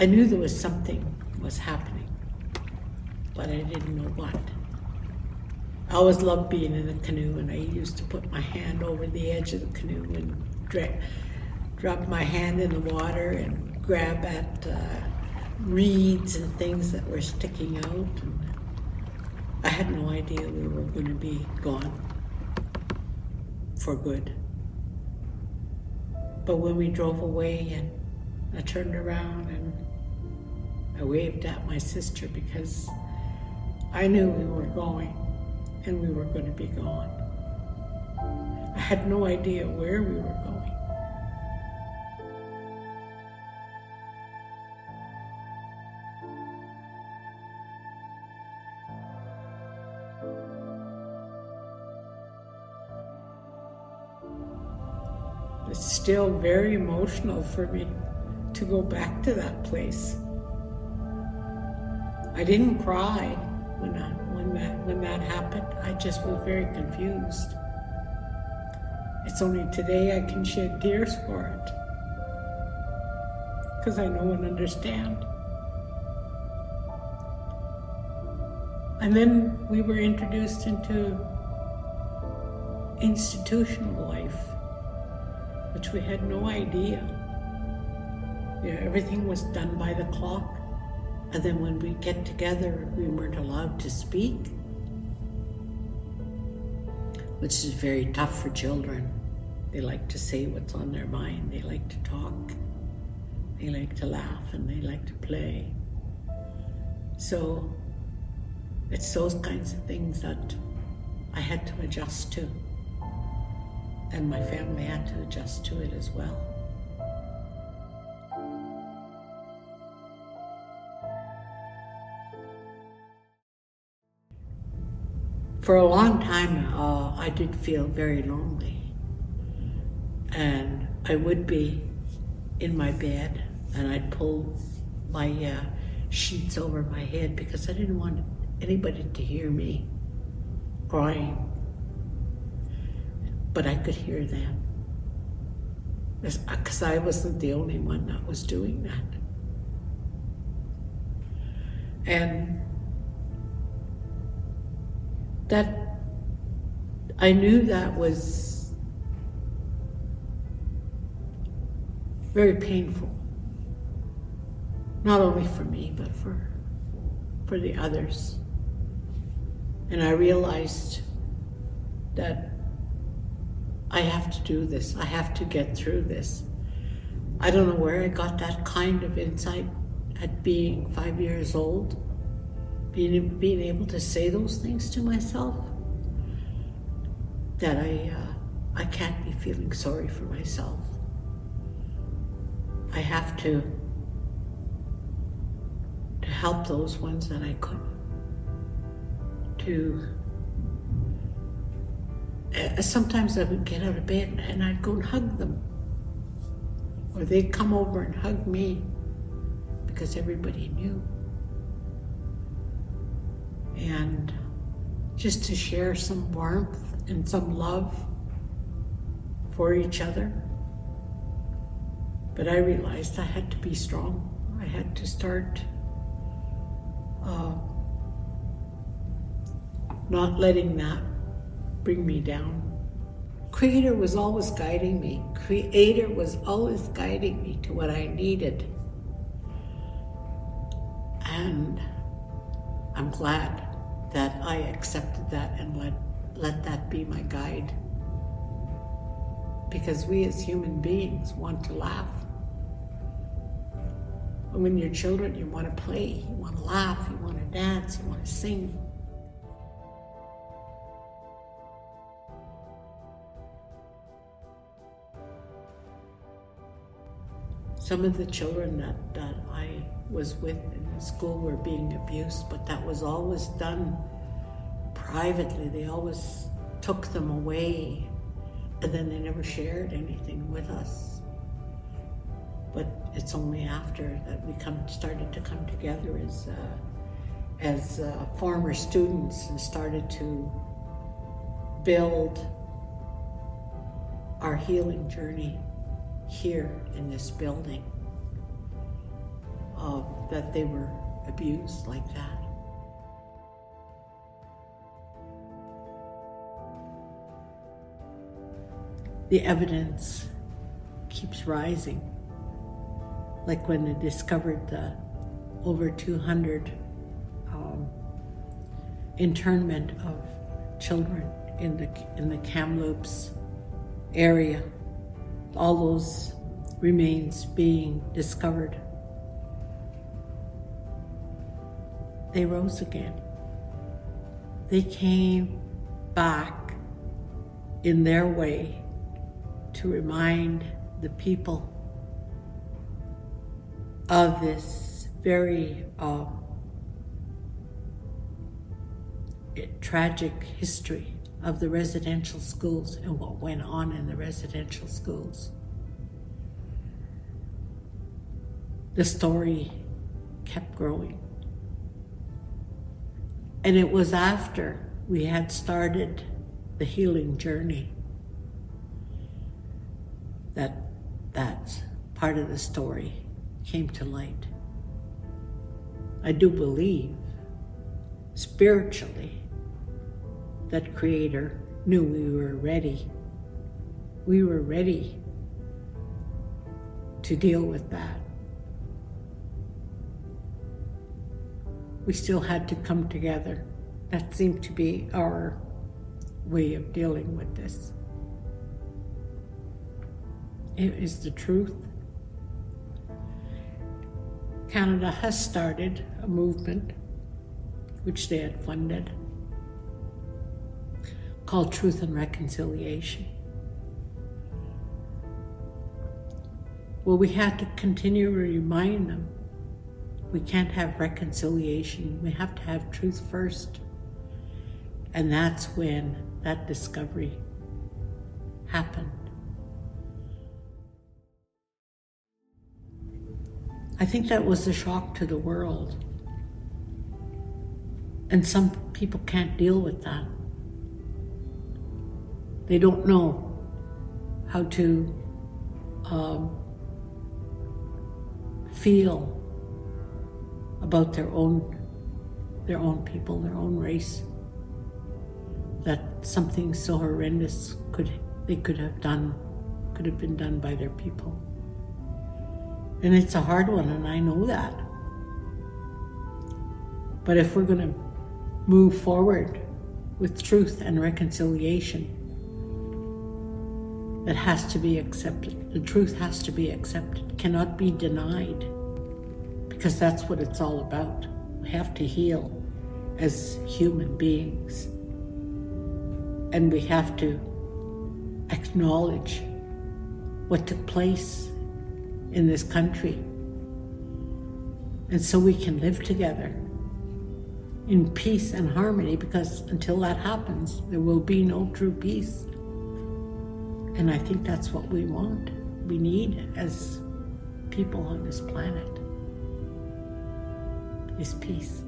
I knew there was something was happening, but I didn't know what. I always loved being in a canoe, and I used to put my hand over the edge of the canoe and drop my hand in the water and grab at reeds and things that were sticking out. And I had no idea we were going to be gone for good. But when we drove away, and I turned around and I waved at my sister, because I knew we were going and we were going to be gone. I had no idea where we were going. It's still very emotional for me to go back to that place. I didn't cry when that happened. I just was very confused. It's only today I can shed tears for it, because I know and understand. And then we were introduced into institutional life, which we had no idea. Everything was done by the clock. And then when we get together, we weren't allowed to speak, which is very tough for children. They like to say what's on their mind. They like to talk. They like to laugh, and they like to play. So it's those kinds of things that I had to adjust to. And my family had to adjust to it as well. For a long time, I did feel very lonely. And I would be in my bed, and I'd pull my sheets over my head, because I didn't want anybody to hear me crying. But I could hear them, because I wasn't the only one that was doing that. And that, I knew that was very painful, not only for me, but for the others. And I realized that I have to do this. I have to get through this. I don't know where I got that kind of insight at being 5 years old, being able to say those things to myself, that I can't be feeling sorry for myself. I have to help those ones that I could. Sometimes I would get out of bed and I'd go and hug them, or they'd come over and hug me, because everybody knew. And just to share some warmth and some love for each other. But I realized I had to be strong. I had to start not letting that bring me down. Creator was always guiding me. Creator was always guiding me to what I needed. And I'm glad that I accepted that and let that be my guide. Because we as human beings want to laugh. And when you're children, you want to play, you want to laugh, you want to dance, you want to sing. Some of the children that I was with in the school were being abused, but that was always done privately. They always took them away, and then they never shared anything with us. But it's only after that we started to come together as former students and started to build our healing journey here in this building. of that they were abused like that. The evidence keeps rising. Like when they discovered the over 200 internment of children in the Kamloops area, all those remains being discovered, they rose again. They came back in their way to remind the people of this very tragic history of the residential schools and what went on in the residential schools. The story kept growing. And it was after we had started the healing journey that part of the story came to light. I do believe spiritually that Creator knew we were ready. We were ready to deal with that. We still had to come together. That seemed to be our way of dealing with this. It is the truth. Canada has started a movement, which they had funded, called Truth and Reconciliation. Well, we had to continue to remind them we can't have reconciliation. We have to have truth first. And that's when that discovery happened. I think that was a shock to the world. And some people can't deal with that. They don't know how to feel about their own people, their own race. That something so horrendous could have been done by their people. And it's a hard one, and I know that. But if we're going to move forward with truth and reconciliation, that has to be accepted. The truth has to be accepted, cannot be denied, because that's what it's all about. We have to heal as human beings. And we have to acknowledge what took place in this country. And so we can live together in peace and harmony, because until that happens, there will be no true peace. And I think that's what we want, we need as people on this planet, is peace.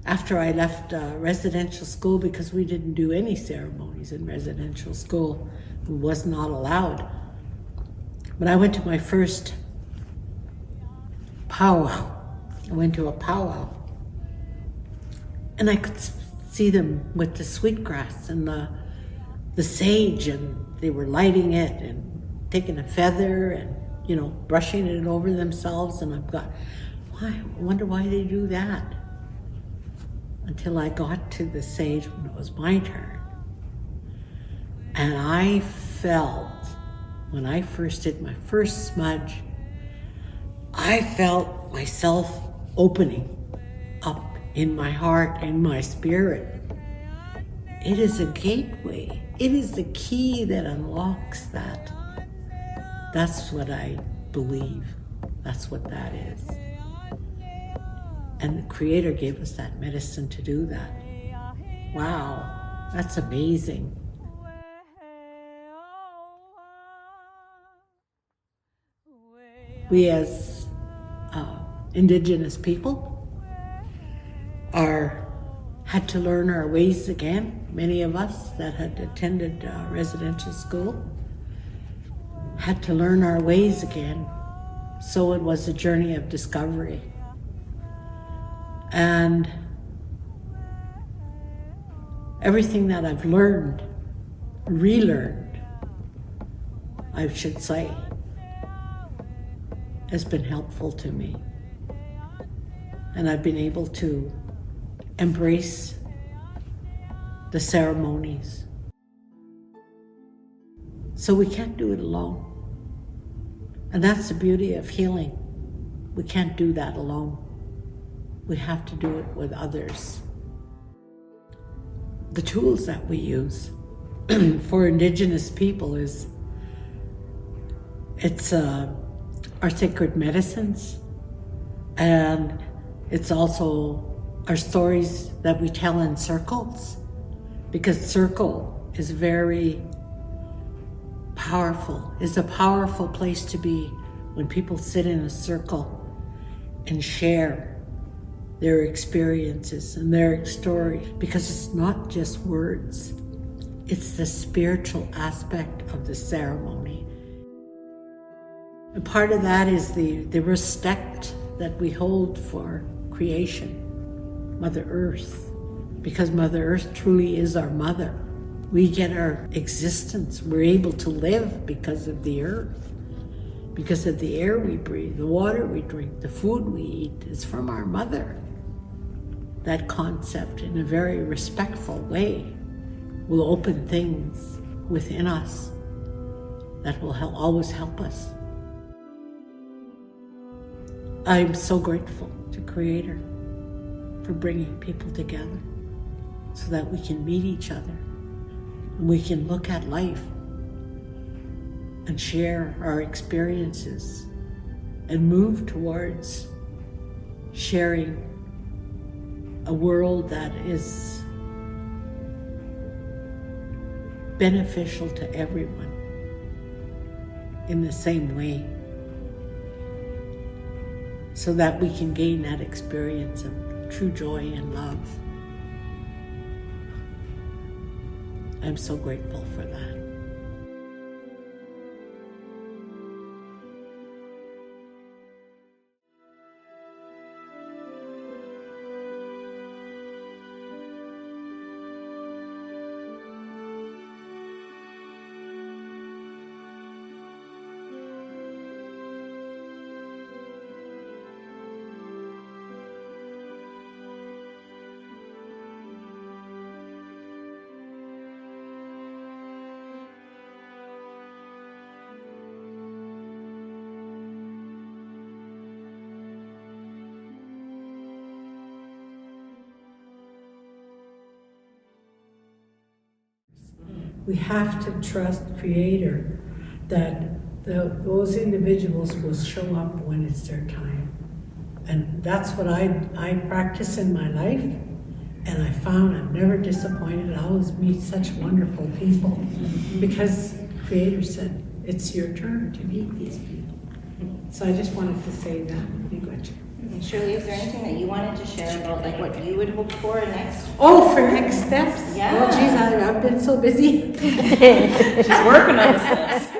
After I left residential school, because we didn't do any ceremonies in residential school, it was not allowed. But I went to my first powwow. I went to a powwow, and I could see them with the sweetgrass and the sage, and they were lighting it and taking a feather and, brushing it over themselves. And I've got, I wonder why they do that. Until I got to the sage when it was my turn. And I felt, when I first did my first smudge, I felt myself opening up in my heart and my spirit. It is a gateway. It is the key that unlocks that. That's what I believe. That's what that is. And the Creator gave us that medicine to do that. Wow, that's amazing. We as Indigenous people had to learn our ways again. Many of us that had attended residential school had to learn our ways again. So it was a journey of discovery. And everything that I've learned, relearned, I should say, has been helpful to me. And I've been able to embrace the ceremonies. So we can't do it alone. And that's the beauty of healing. We can't do that alone. We have to do it with others. The tools that we use for Indigenous people it's our sacred medicines, and it's also our stories that we tell in circles, because circle is very powerful. It's a powerful place to be when people sit in a circle and share their experiences and their story, because it's not just words, it's the spiritual aspect of the ceremony. And part of that is the respect that we hold for creation, Mother Earth, because Mother Earth truly is our mother. We get our existence, we're able to live because of the earth, because of the air we breathe, the water we drink, the food we eat is from our mother. That concept, in a very respectful way, will open things within us that will always help us. I'm so grateful to Creator for bringing people together so that we can meet each other and we can look at life and share our experiences and move towards sharing a world that is beneficial to everyone in the same way, so that we can gain that experience of true joy and love. I'm so grateful for that. We have to trust Creator that those individuals will show up when it's their time. And that's what I practice in my life. And I found I'm never disappointed. I always meet such wonderful people because Creator said, it's your turn to meet these people. So I just wanted to say that. You got you. Shirley, is there anything that you wanted to share about like what you would hope for next? Oh, for next steps? Yeah. Well, geez, I've been so busy. She's working on this list.